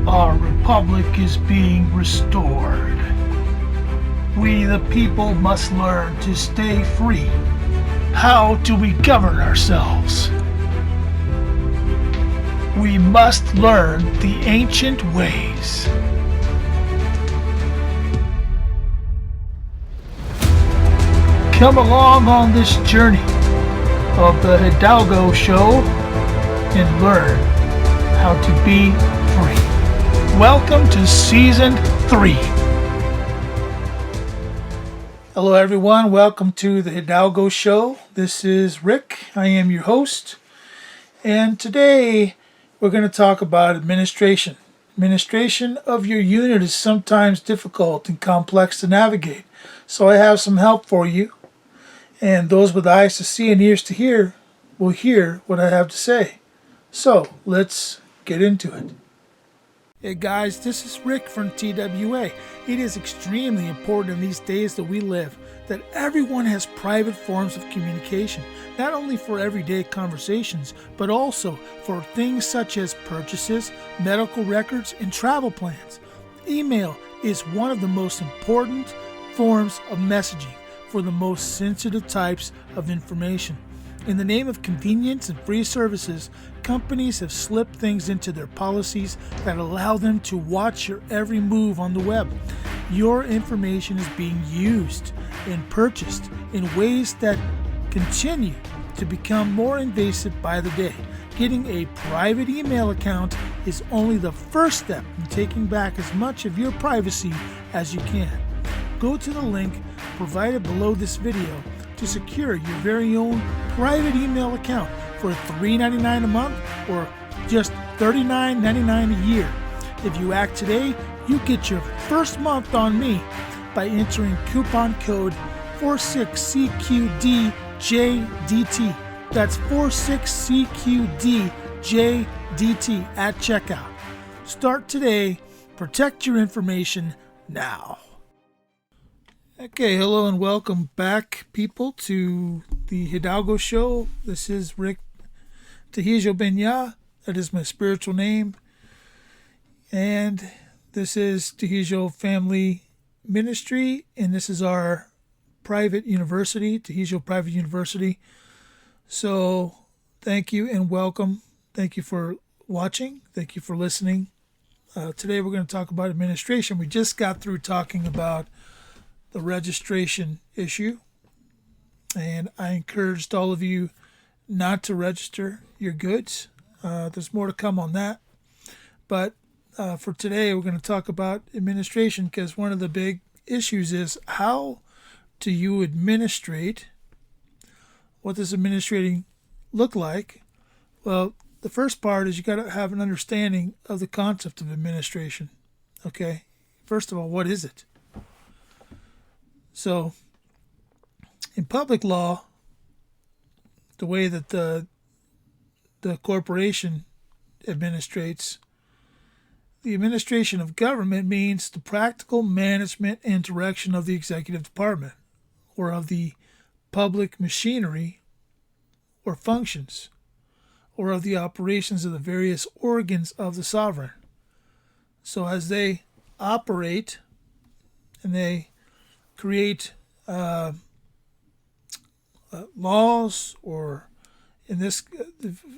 Our republic is being restored. We the people must learn to stay free. How do we govern ourselves? We must learn the ancient ways. Come along on this journey of the Hidalgo show and learn how to be free. Welcome to Season 3. Hello everyone, welcome to the Hidalgo show. This is Rick, I am your host, and today we're going to talk about administration. Administration of your unit is sometimes difficult and complex to navigate, so I have some help for you, and those with eyes to see and ears to hear will hear what I have to say. So let's get into it. Hey guys, this is Rick from TWA. It is extremely important in these days that we live that everyone has private forms of communication, not only for everyday conversations, but also for things such as purchases, medical records, and travel plans. Email is one of the most important forms of messaging for the most sensitive types of information. In the name of convenience and free services, companies have slipped things into their policies that allow them to watch your every move on the web. Your information is being used and purchased in ways that continue to become more invasive by the day. Getting a private email account is only the first step in taking back as much of your privacy as you can. Go to the link provided below this video to secure your very own private email account for $3.99 a month or just $39.99 a year. If you act today, you get your first month on me by entering coupon code 46CQDJDT. That's 46CQDJDT at checkout. Start today. Protect your information now. Okay, hello and welcome back, people, to the Hidalgo show. This is Rick Tehijo Benya. That is my spiritual name. And this is Tehijo Family Ministry, and this is our private university, Tehijo Private University. So thank you and welcome. Thank you for watching. Thank you for listening. Today we're going to talk about administration. We just got through talking about the registration issue, and I encouraged all of you not to register your goods. There's more to come on that, but for today we're going to talk about administration, because one of the big issues is how do you administrate? What does administrating look like? Well, the first part is you got to have an understanding of the concept of administration. Okay, first of all, what is it? So, in public law, the way that the corporation administrates, the administration of government means the practical management and direction of the executive department, or of the public machinery or functions, or of the operations of the various organs of the sovereign. So as they operate and they create laws, or in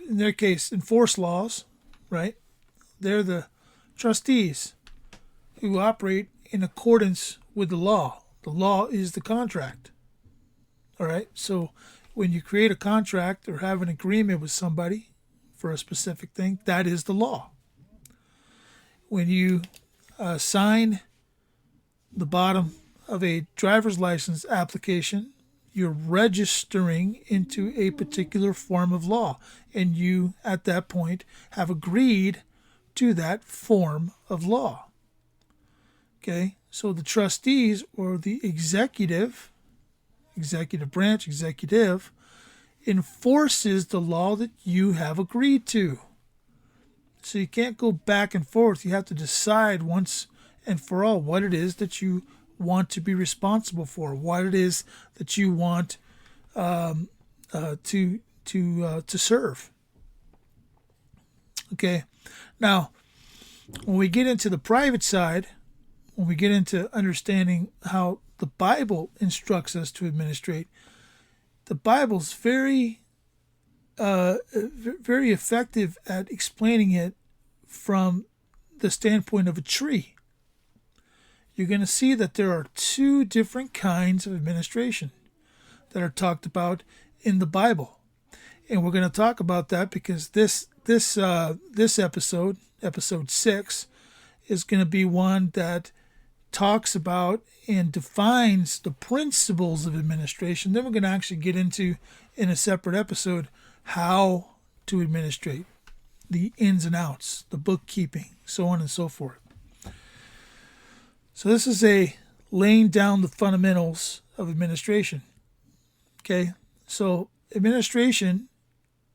their case, enforce laws, right? They're the trustees who operate in accordance with the law. The law is the contract. All right. So when you create a contract or have an agreement with somebody for a specific thing, that is the law. When you sign the bottom of a driver's license application, you're registering into a particular form of law, and you at that point have agreed to that form of law. Okay, so the trustees, or the executive branch, executive, enforces the law that you have agreed to. So you can't go back and forth. You have to decide once and for all what it is that you want to be responsible for, what it is that you want to serve. Okay, now When we get into the private side, when we get into understanding how the Bible instructs us to administrate, the Bible's very effective at explaining it from the standpoint of a tree. You're going to see that there are two different kinds of administration that are talked about in the Bible, and we're going to talk about that because this episode, episode 6, is going to be one that talks about and defines the principles of administration. Then we're going to actually get into, in a separate episode, how to administrate, the ins and outs, the bookkeeping, so on and so forth. So this is a laying down the fundamentals of administration. Okay, so administration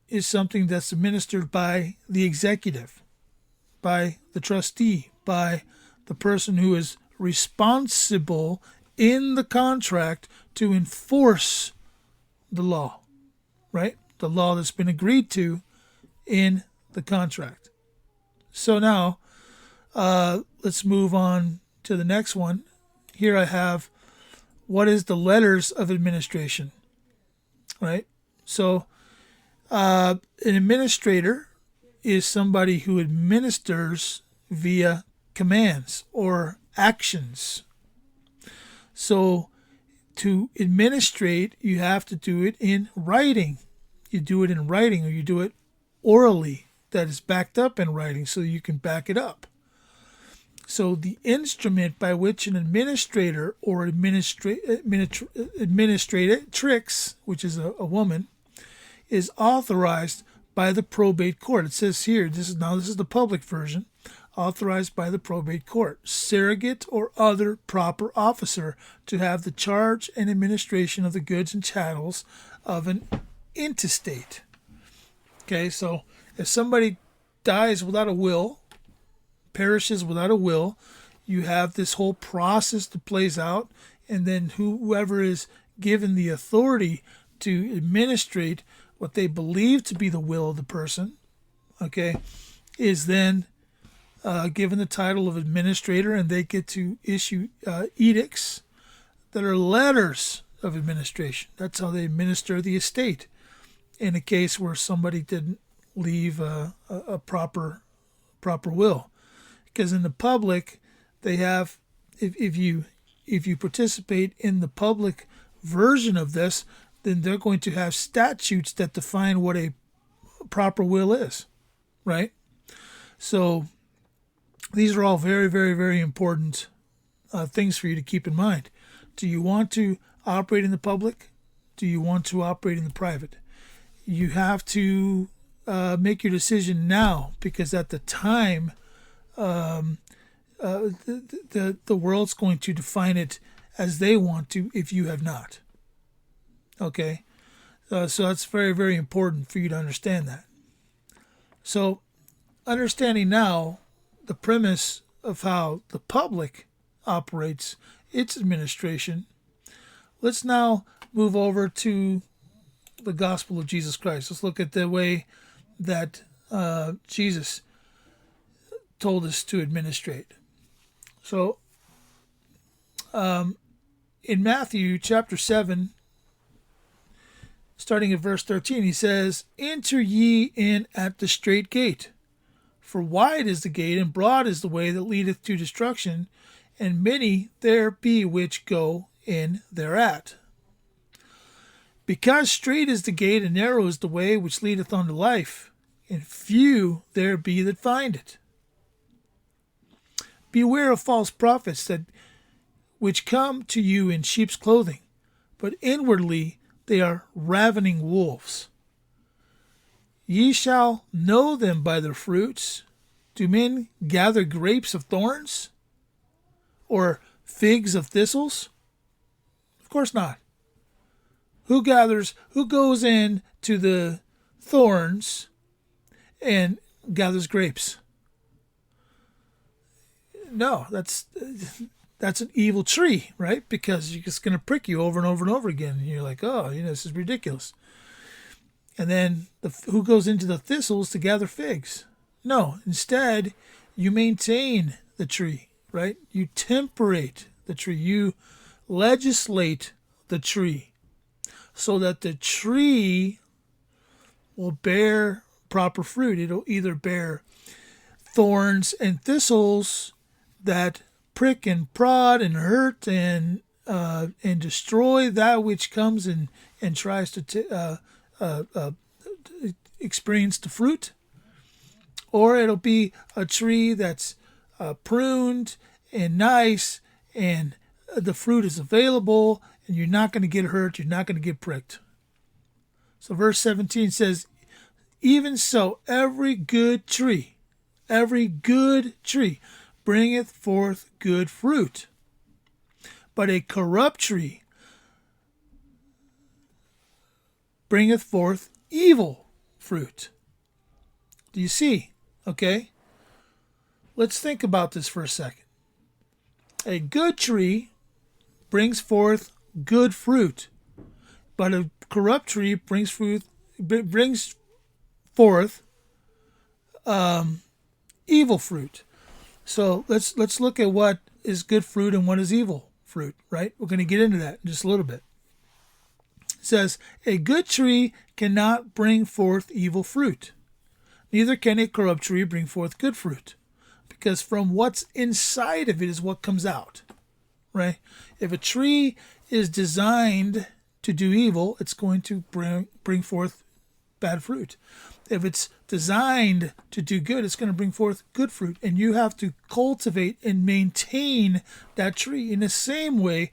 is something that's administered by the executive, by the trustee, by the person who is responsible in the contract to enforce the law, right? The law that's been agreed to in the contract. So now, let's move on to the next one. Here I have, what is the letters of administration, right? So an administrator is somebody who administers via commands or actions. So to administrate, you have to do it in writing. You do it in writing, or you do it orally, that is backed up in writing so you can back it up. So the instrument by which an administrator or administratrix, which is a woman, is authorized by the probate court. It says here, this is the public version, authorized by the probate court, surrogate or other proper officer to have the charge and administration of the goods and chattels of an intestate. Okay, so if somebody dies without a will, perishes without a will, you have this whole process that plays out, and then whoever is given the authority to administrate what they believe to be the will of the person, okay, is then given the title of administrator, and they get to issue edicts that are letters of administration. That's how they administer the estate in a case where somebody didn't leave a proper will. Because in the public, they have, if you participate in the public version of this, then they're going to have statutes that define what a proper will is, right? So these are all very, very, very important things for you to keep in mind. Do you want to operate in the public? Do you want to operate in the private? You have to make your decision now, because at the time, the world's going to define it as they want to if you have not. Okay? So that's very, very important for you to understand that. So understanding now the premise of how the public operates its administration, let's now move over to the gospel of Jesus Christ. Let's look at the way that Jesus told us to administrate. So in Matthew chapter 7, starting at verse 13, he says, "Enter ye in at the strait gate, for wide is the gate and broad is the way that leadeth to destruction, and many there be which go in thereat. Because strait is the gate and narrow is the way which leadeth unto life, and few there be that find it. Beware of false prophets which come to you in sheep's clothing, but inwardly they are ravening wolves. Ye shall know them by their fruits. Do men gather grapes of thorns, or figs of thistles? Of course not. Who goes in to the thorns and gathers grapes? No, that's an evil tree, right? Because it's going to prick you over and over and over again. And you're like, oh, this is ridiculous. And then who goes into the thistles to gather figs? No, instead, You maintain the tree, right? You temperate the tree. You legislate the tree so that the tree will bear proper fruit. It'll either bear thorns and thistles that prick and prod and hurt and destroy that which comes and tries to experience the fruit, or it'll be a tree that's pruned and nice, and the fruit is available, and you're not going to get hurt, you're not going to get pricked. So verse 17 says, even so, every good tree bringeth forth good fruit, but a corrupt tree bringeth forth evil fruit. Do you see? Okay. Let's think about this for a second. A good tree brings forth good fruit, but a corrupt tree brings forth evil fruit. So let's look at what is good fruit and what is evil fruit, right? We're going to get into that in just a little bit. It says, a good tree cannot bring forth evil fruit. Neither can a corrupt tree bring forth good fruit, because from what's inside of it is what comes out, right? If a tree is designed to do evil, it's going to bring forth bad fruit. If it's designed to do good, it's going to bring forth good fruit. And you have to cultivate and maintain that tree. In the same way,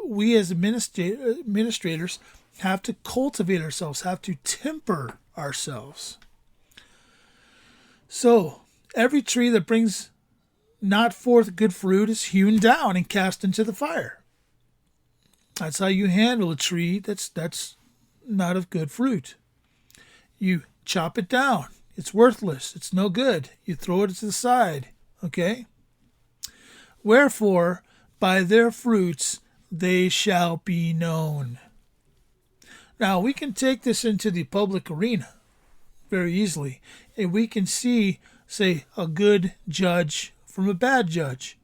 we as administrators have to cultivate ourselves, have to temper ourselves. So, every tree that brings not forth good fruit is hewn down and cast into the fire. That's how you handle a tree that's not of good fruit. You chop it down. It's worthless. It's no good. You throw it to the side. Okay? Wherefore, by their fruits they shall be known. Now, we can take this into the public arena very easily, and we can see, say, a good judge from a bad judge.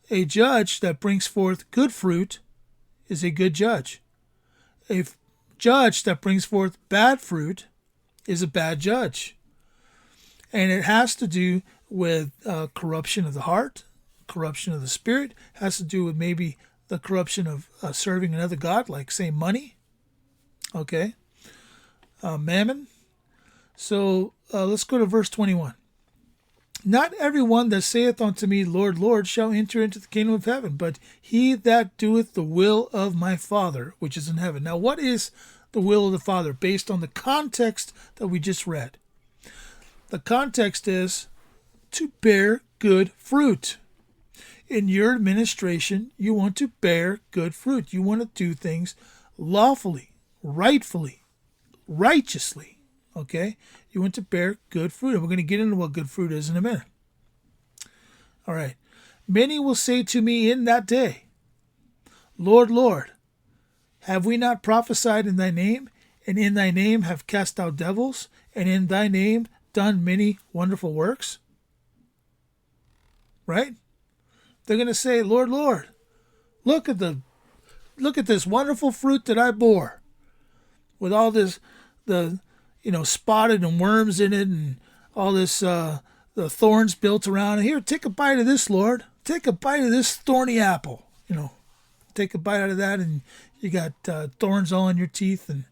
A judge that brings forth good fruit is a good judge. A judge that brings forth bad fruit is a bad judge. And it has to do with corruption of the heart, corruption of the spirit, has to do with maybe the corruption of serving another god, like, say, money. Okay? Mammon. So let's go to verse 21. Not everyone that saith unto me, Lord, Lord, shall enter into the kingdom of heaven, but he that doeth the will of my Father, which is in heaven. Now, what is the will of the Father based on the context that we just read? The context is to bear good fruit. In your administration, you want to bear good fruit. You want to do things lawfully, rightfully, righteously. Okay? You want to bear good fruit. And we're going to get into what good fruit is in a minute. All right. Many will say to me in that day, Lord, Lord, have we not prophesied in thy name, and in thy name have cast out devils, and in thy name done many wonderful works? Right? They're going to say, Lord, Lord, look at this wonderful fruit that I bore, with all this, spotted and worms in it, and all this, the thorns built around it. Here, take a bite of this, Lord. Take a bite of this thorny apple. Take a bite out of that, and you got thorns all in your teeth and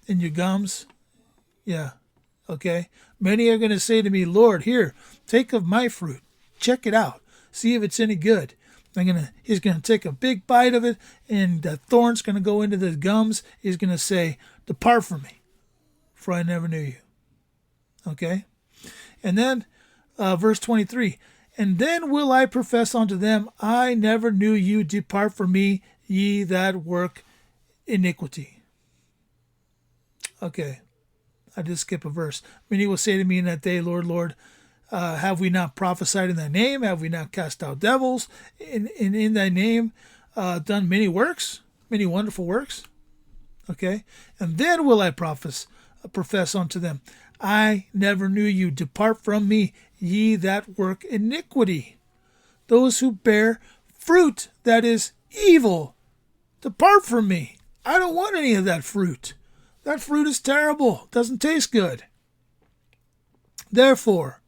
in your gums. Yeah, okay. Many are going to say to me, Lord, here, take of my fruit. Check it out. See if it's any good. He's going to take a big bite of it, and the thorn's going to go into the gums. He's going to say, depart from me, for I never knew you. Okay? And then, verse 23, and then will I profess unto them, I never knew you, depart from me, ye that work iniquity. Okay, I did skip a verse. Many will say to me in that day, Lord, Lord, have we not prophesied in thy name? Have we not cast out devils? In thy name done many works, many wonderful works? Okay, and then will I profess unto them, I never knew you. Depart from me, ye that work iniquity. Those who bear fruit that is evil. Depart from me. I don't want any of that fruit. That fruit is terrible. Doesn't taste good. Therefore,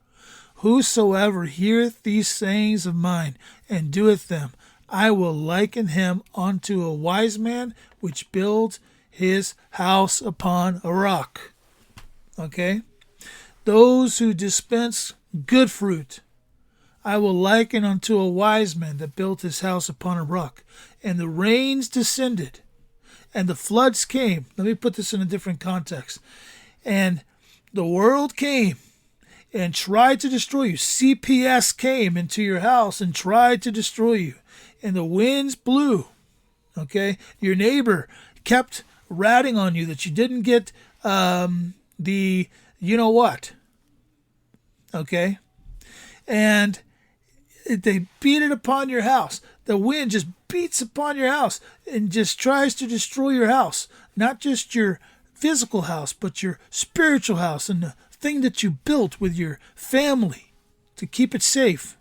whosoever heareth these sayings of mine and doeth them, I will liken him unto a wise man which builds his house upon a rock. Okay? Those who dispense good fruit, I will liken unto a wise man that built his house upon a rock. And the rains descended, and the floods came. Let me put this in a different context. And the world came and tried to destroy you. CPS came into your house and tried to destroy you. And the winds blew. Okay? Your neighbor kept ratting on you that you didn't get the you know what. Okay? And they beat it upon your house. The wind just beats upon your house and just tries to destroy your house. Not just your physical house, but your spiritual house and the thing that you built with your family to keep it safe.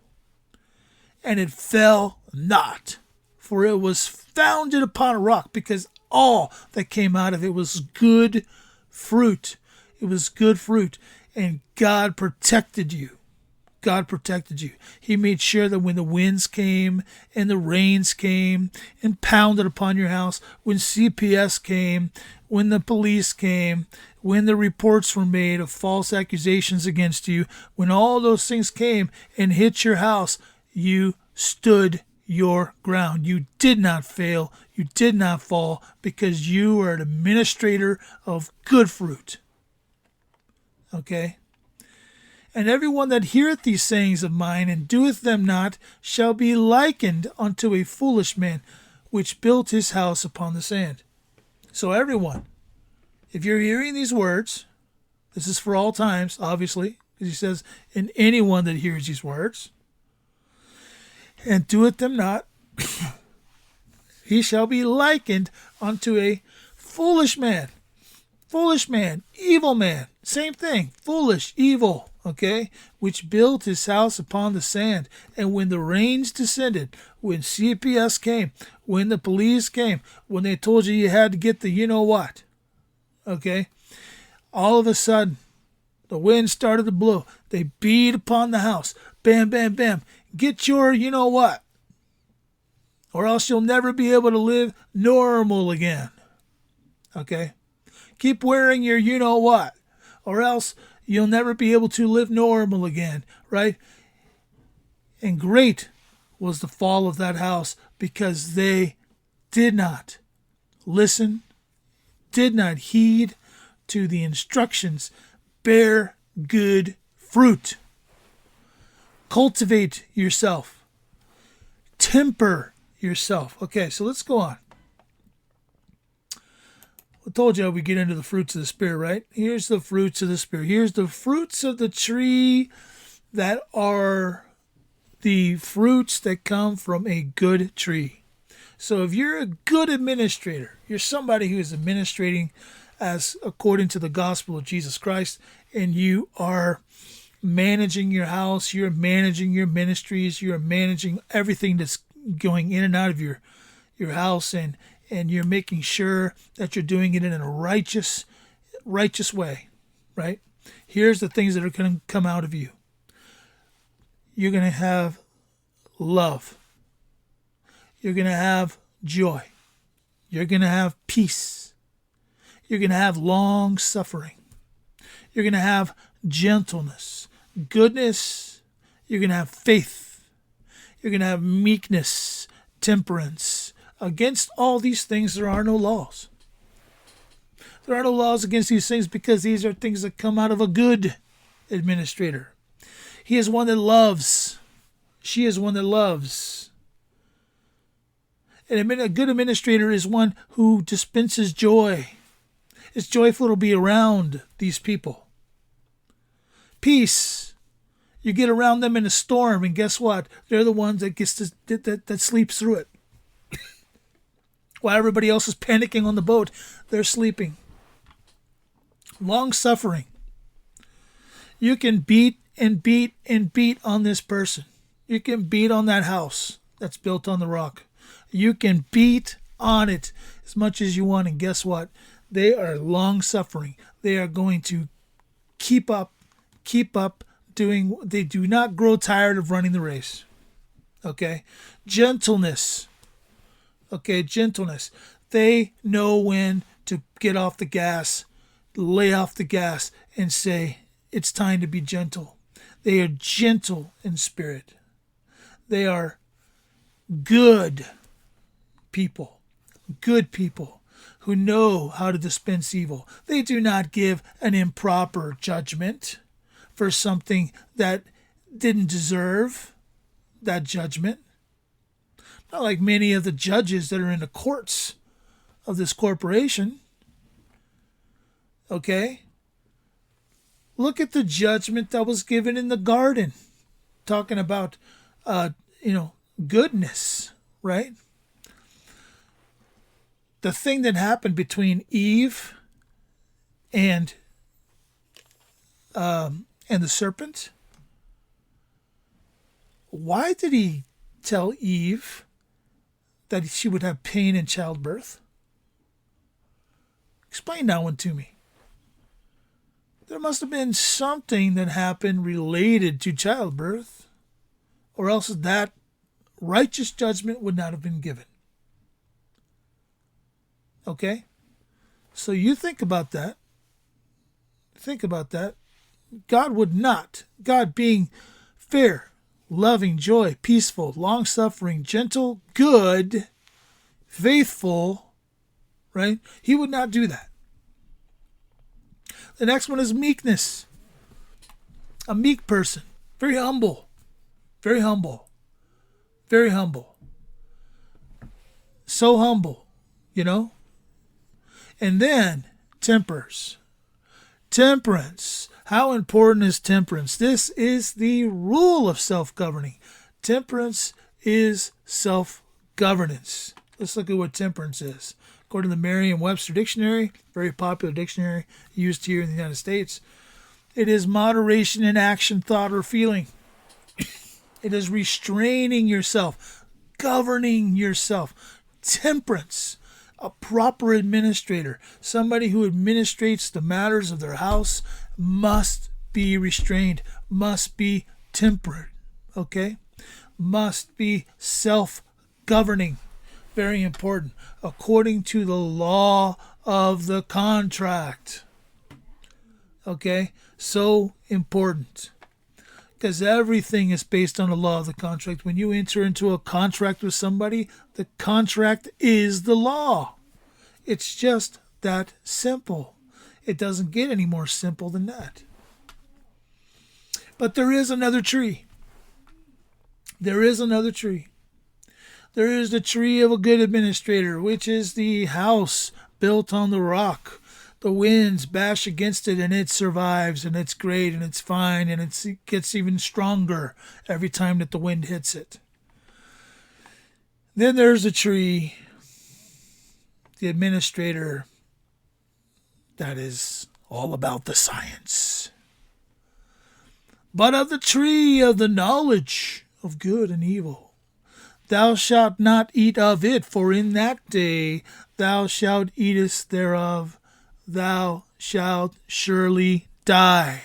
And it fell not, for it was founded upon a rock, because all that came out of it was good fruit. It was good fruit. And God protected you. God protected you. He made sure that when the winds came and the rains came and pounded upon your house, when CPS came, when the police came, when the reports were made of false accusations against you, when all those things came and hit your house, you stood your ground. You did not fail. You did not fall, because you are an administrator of good fruit. Okay? And everyone that heareth these sayings of mine and doeth them not shall be likened unto a foolish man which built his house upon the sand. So everyone, if you're hearing these words, this is for all times, obviously, because he says, and anyone that hears these words and doeth them not, he shall be likened unto a foolish man. Foolish man, evil man, same thing, foolish, evil. Okay, which built his house upon the sand. And when the rains descended, when CPS came, when the police came, when they told you had to get the you know what, okay, all of a sudden, the wind started to blow. They beat upon the house. Bam, bam, bam. Get your you know what, or else you'll never be able to live normal again. Okay, keep wearing your you know what, or else you'll never be able to live normal again, right? And great was the fall of that house, because they did not listen, did not heed to the instructions. Bear good fruit. Cultivate yourself. Temper yourself. Okay, so let's go on. I told you we get into the fruits of the Spirit, right? Here's the fruits of the Spirit. Here's the fruits of the tree that are the fruits that come from a good tree. So if you're a good administrator, you're somebody who is administrating as according to the gospel of Jesus Christ, and you are managing your house, you're managing your ministries, you're managing everything that's going in and out of your house, and you're making sure that you're doing it in a righteous way, right? Here's the things that are going to come out of you. You're going to have love. You're going to have joy. You're going to have peace. You're going to have long suffering. You're going to have gentleness, goodness. You're going to have faith. You're going to have meekness, temperance. Against all these things, there are no laws. There are no laws against these things, because these are things that come out of a good administrator. He is one that loves. She is one that loves. And a good administrator is one who dispenses joy. It's joyful to be around these people. Peace. You get around them in a storm, and guess what? They're the ones that sleeps through it. While everybody else is panicking on the boat, they're sleeping. Long suffering. You can beat and beat and beat on this person. You can beat on that house that's built on the rock. You can beat on it as much as you want. And guess what? They are long suffering. They are going to keep up doing, they do not grow tired of running the race. Okay? Gentleness. Okay, gentleness. They know when to get off the gas, lay off the gas, and say, it's time to be gentle. They are gentle in spirit. They are good people who know how to dispense evil. They do not give an improper judgment for something that didn't deserve that judgment. Not like many of the judges that are in the courts of this corporation. Okay? Look at the judgment that was given in the garden, talking about, goodness, right? The thing that happened between Eve and the serpent. Why did he tell Eve that she would have pain in childbirth? Explain that one to me. There must have been something that happened related to childbirth, or else that righteous judgment would not have been given. Okay? So you think about that. Think about that. God would not, God being fair, loving, joy, peaceful, long-suffering, gentle, good, faithful, right? He would not do that. The next one is meekness. A meek person. Very humble. Very humble. Very humble. So humble, And then temperance. Temperance. How important is temperance? This is the rule of self-governing. Temperance is self-governance. Let's look at what temperance is. According to the Merriam-Webster Dictionary, very popular dictionary used here in the United States, it is moderation in action, thought, or feeling. It is restraining yourself, governing yourself. Temperance, a proper administrator, somebody who administrates the matters of their house, must be restrained, must be temperate, okay? Must be self-governing. Very important. According to the law of the contract. Okay? So important. Because everything is based on the law of the contract. When you enter into a contract with somebody, the contract is the law. It's just that simple. It doesn't get any more simple than that. But there is another tree. There is another tree. There is the tree of a good administrator, which is the house built on the rock. The winds bash against it and it survives, and it's great and it's fine, and it gets even stronger every time that the wind hits it. Then there's the tree, the administrator, that is all about the science. But of the tree of the knowledge of good and evil, thou shalt not eat of it, for in that day thou shalt eatest thereof, thou shalt surely die.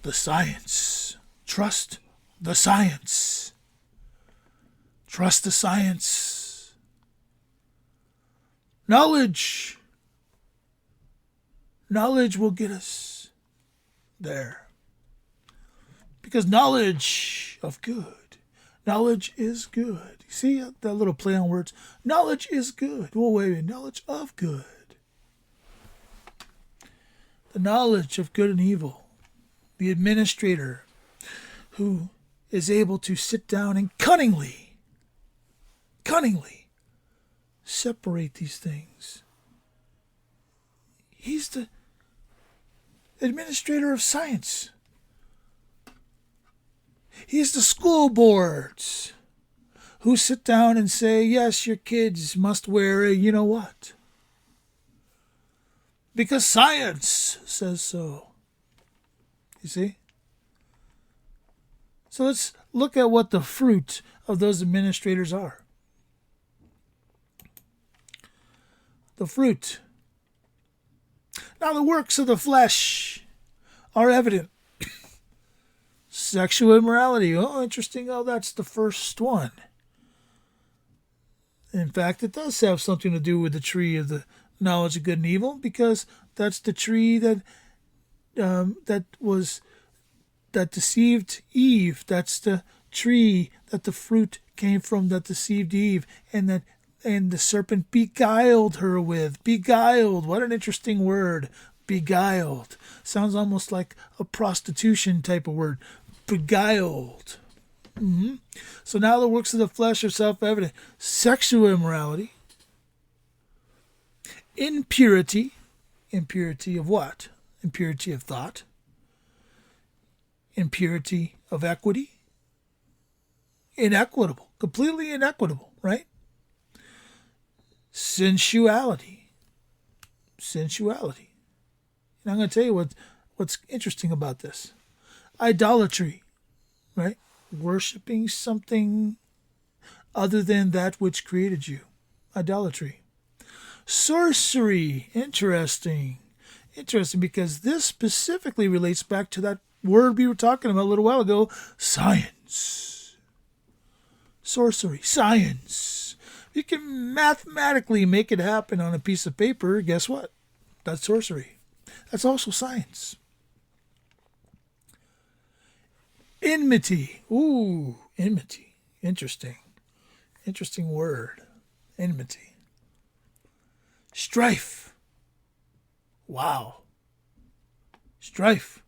The science. Trust the science. Trust the science. Knowledge. Knowledge will get us there. Because knowledge of good. Knowledge is good. You see that little play on words? Knowledge is good. Well, wait a minute. Knowledge of good. The knowledge of good and evil. The administrator who is able to sit down and cunningly separate these things. He's the administrator of science. He's the school boards who sit down and say, yes, your kids must wear a you-know-what. because science says so. You see? So let's look at what the fruit of those administrators are. The fruit. Now the works of the flesh are evident. Sexual immorality. Oh, interesting. Oh, that's the first one. In fact, it does have something to do with the tree of the knowledge of good and evil, because that's the tree that that deceived Eve. That's the tree that the fruit came from that deceived Eve, and the serpent beguiled her with. Beguiled. What an interesting word. Beguiled. Sounds almost like a prostitution type of word. Beguiled. So now the works of the flesh are self-evident. Sexual immorality. Impurity. Impurity of what? Impurity of thought. Impurity of equity. Inequitable. Completely inequitable, right? Sensuality. Sensuality. And I'm going to tell you what's interesting about this. Idolatry, right? Worshipping something other than that which created you. Idolatry. Sorcery. Interesting. Interesting, because this specifically relates back to that word we were talking about a little while ago. Science. Sorcery. Science. You can mathematically make it happen on a piece of paper. Guess what? That's sorcery. That's also science. Enmity. Ooh, enmity. Interesting. Interesting word. Enmity. Strife. Wow. Strife.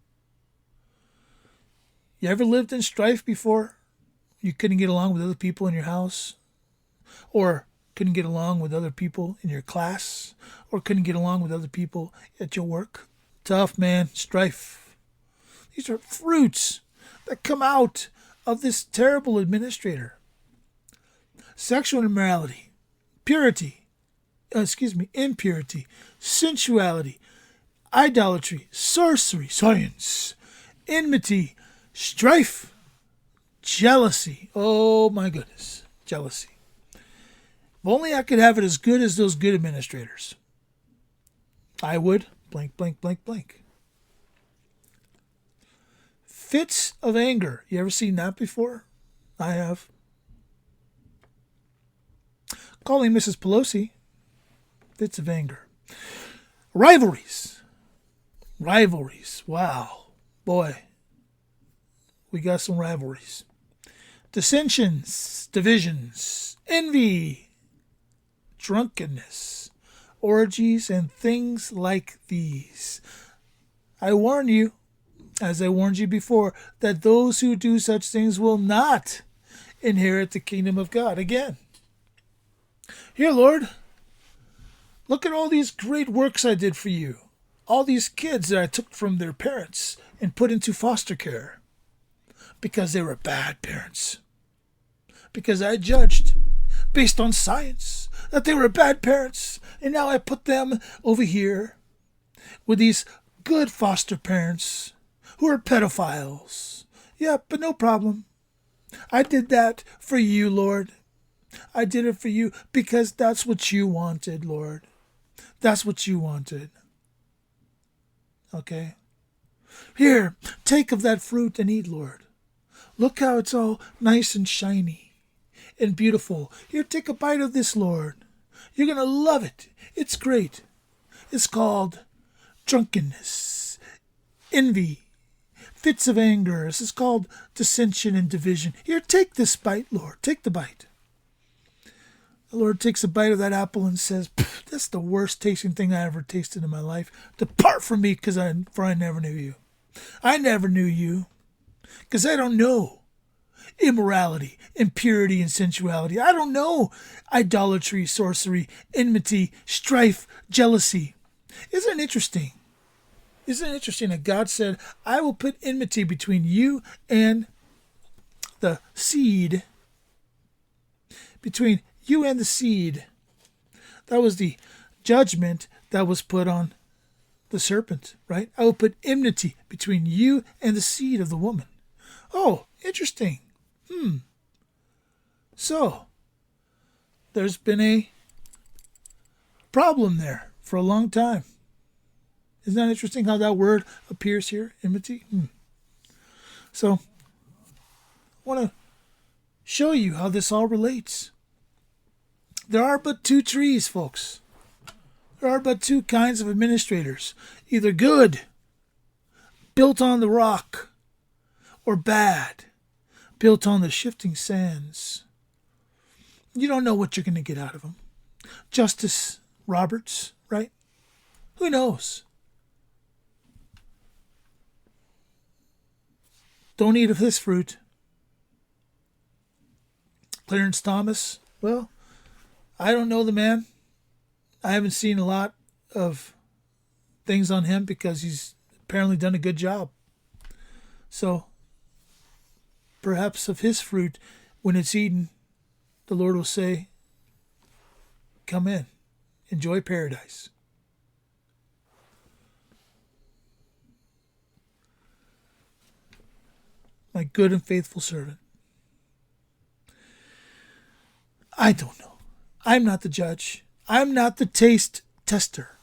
You ever lived in strife before? You couldn't get along with other people in your house? Or couldn't get along with other people in your class? Or couldn't get along with other people at your work? Tough, man. Strife. These are fruits that come out of this terrible administrator. Sexual immorality, impurity, sensuality, idolatry, sorcery, science, enmity, strife, jealousy. Oh my goodness, jealousy. If only I could have it as good as those good administrators. I would, blank, blank, blank, blank. Fits of anger. You ever seen that before? I have. Calling Mrs. Pelosi. Fits of anger. Rivalries. Rivalries. Wow. Boy. We got some rivalries. Dissensions. Divisions. Envy. Drunkenness. Orgies and things like these. I warn you, as I warned you before, that those who do such things will not inherit the kingdom of God. Again, here, Lord, look at all these great works I did for you. All these kids that I took from their parents and put into foster care because they were bad parents. Because I judged based on science that they were bad parents. And now I put them over here with these good foster parents who are pedophiles. Yeah, but no problem. I did that for you, Lord. I did it for you because that's what you wanted, Lord. That's what you wanted. Okay? Here, take of that fruit and eat, Lord. Look how it's all nice and shiny and beautiful. Here, take a bite of this, Lord. You're going to love it. It's great. It's called drunkenness, envy, fits of anger. This is called dissension and division. Here, take this bite, Lord. Take the bite. The Lord takes a bite of that apple and says, that's the worst tasting thing I ever tasted in my life. Depart from me, for I never knew you. I never knew you, because I don't know immorality, impurity, and sensuality. I don't know idolatry, sorcery, enmity, strife, jealousy. Isn't it interesting? Isn't it interesting that God said, I will put enmity between you and the seed, between you and the seed. That was the judgment that was put on the serpent, right? I will put enmity between you and the seed of the woman. Oh, interesting. So, there's been a problem there for a long time. Isn't that interesting how that word appears here, enmity? So, I want to show you how this all relates. There are but two trees, folks. There are but two kinds of administrators. Either good, built on the rock, or bad, built on the shifting sands. You don't know what you're going to get out of them. Justice Roberts, right? Who knows? Don't eat of this fruit. Clarence Thomas, well, I don't know the man. I haven't seen a lot of things on him because he's apparently done a good job. So, perhaps of his fruit, when it's eaten, the Lord will say, come in, enjoy paradise. My good and faithful servant. I don't know. I'm not the judge. I'm not the taste tester.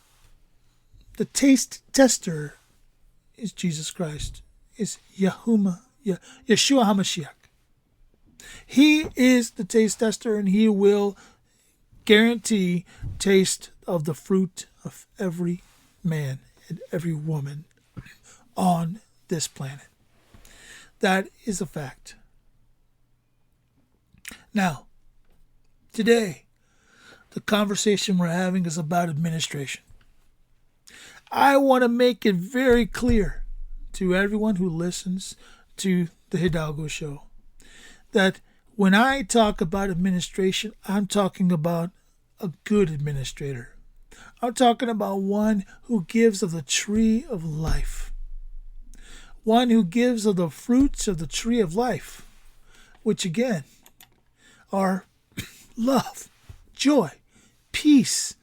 The taste tester is Jesus Christ, is Yeshua HaMashiach. He is the taste tester, and he will guarantee taste of the fruit of every man and every woman on this planet. That is a fact. Now, today, the conversation we're having is about administration. I want to make it very clear to everyone who listens to the Hidalgo Show that when I talk about administration, I'm talking about a good administrator. I'm talking about one who gives of the tree of life. One who gives of the fruits of the tree of life, which again are love, joy, peace,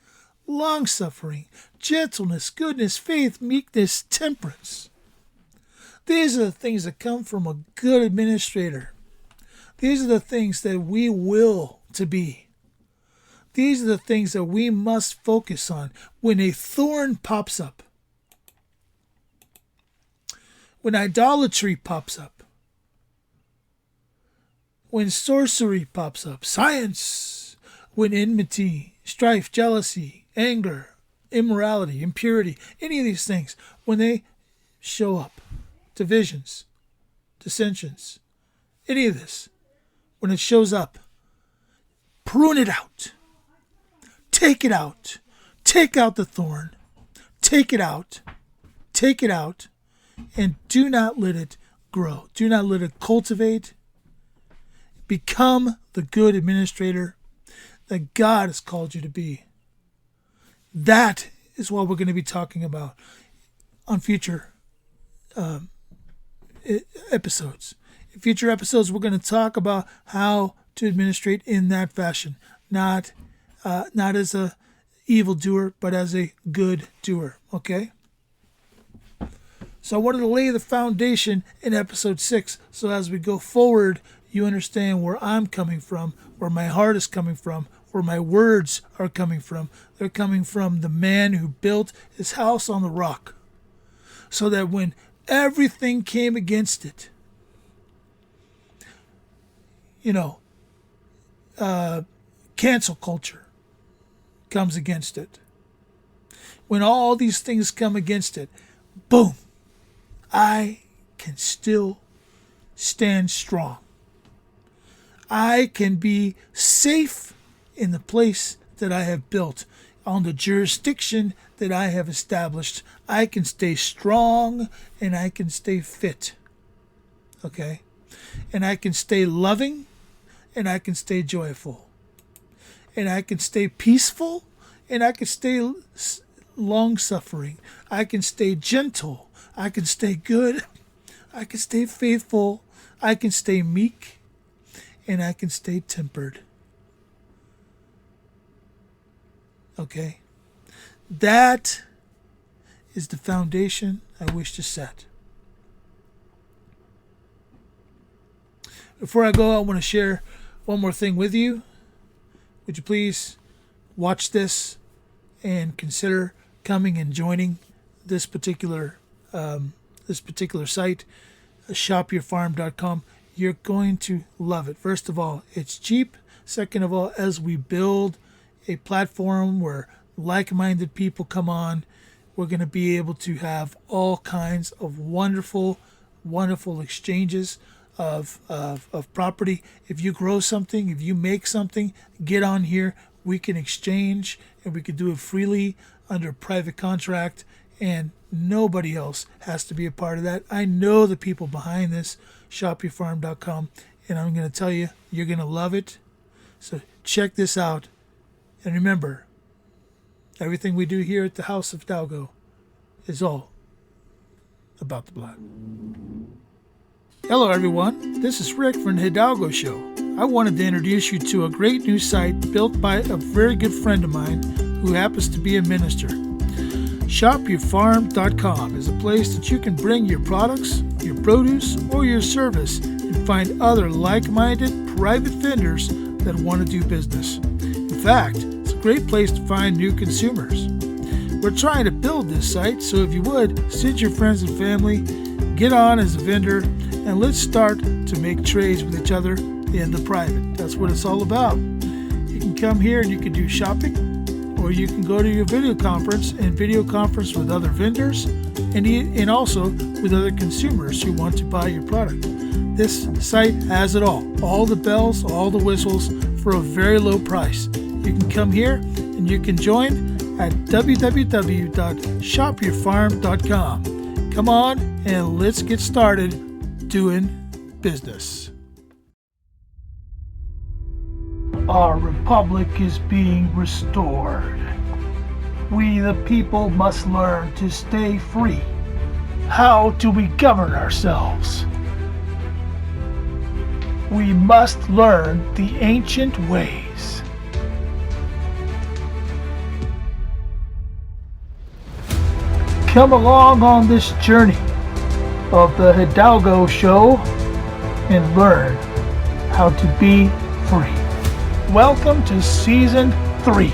long-suffering, gentleness, goodness, faith, meekness, temperance. These are the things that come from a good administrator. These are the things that we will to be. These are the things that we must focus on when a thorn pops up. When idolatry pops up. When sorcery pops up. Science. When enmity, strife, jealousy, anger, immorality, impurity, any of these things, when they show up, divisions, dissensions, any of this, when it shows up, prune it out. Take it out. Take out the thorn. Take it out. Take it out. And do not let it grow. Do not let it cultivate. Become the good administrator that God has called you to be. That is what we're going to be talking about on future episodes. In future episodes, we're going to talk about how to administrate in that fashion, not as a evil doer, but as a good doer. Okay. So I wanted to lay the foundation in episode 6, so as we go forward, you understand where I'm coming from, where my heart is coming from, where my words are coming from. They're coming from the man who built his house on the rock, so that when everything came against it, cancel culture comes against it. When all these things come against it, boom, I can still stand strong. I can be safe in the place that I have built, on the jurisdiction that I have established. I can stay strong and I can stay fit. Okay? And I can stay loving and I can stay joyful. And I can stay peaceful and I can stay long-suffering. I can stay gentle. I can stay good. I can stay faithful. I can stay meek. And I can stay tempered. Okay? That is the foundation I wish to set. Before I go, I want to share one more thing with you. Would you please watch this and consider coming and joining this particular site, shopyourfarm.com. You're going to love it. First of all, it's cheap. Second of all, as we build a platform where like-minded people come on, we're going to be able to have all kinds of wonderful exchanges of property. If you grow something, if you make something, get on here. We can exchange, and we can do it freely under private contract, and nobody else has to be a part of that. I know the people behind this, shopyourfarm.com, and I'm going to tell you, you're going to love it. So check this out. And remember, everything we do here at the House of Hidalgo is all about the blood. Hello everyone, this is Rick from the Hidalgo Show. I wanted to introduce you to a great new site built by a very good friend of mine who happens to be a minister. ShopYourFarm.com is a place that you can bring your products, your produce, or your service and find other like-minded private vendors that want to do business. In fact, it's a great place to find new consumers. We're trying to build this site, so if you would, send your friends and family, get on as a vendor, and let's start to make trades with each other in the private. That's what it's all about. You can come here and you can do shopping, or you can go to your video conference and video conference with other vendors and also with other consumers who want to buy your product. This site has it all the bells, all the whistles for a very low price. You can come here and you can join at www.shopyourfarm.com. Come on and let's get started doing business. Our republic is being restored. We the people must learn to stay free. How do we govern ourselves? We must learn the ancient ways. Come along on this journey of the Hidalgo Show and learn how to be free. Welcome to Season 3.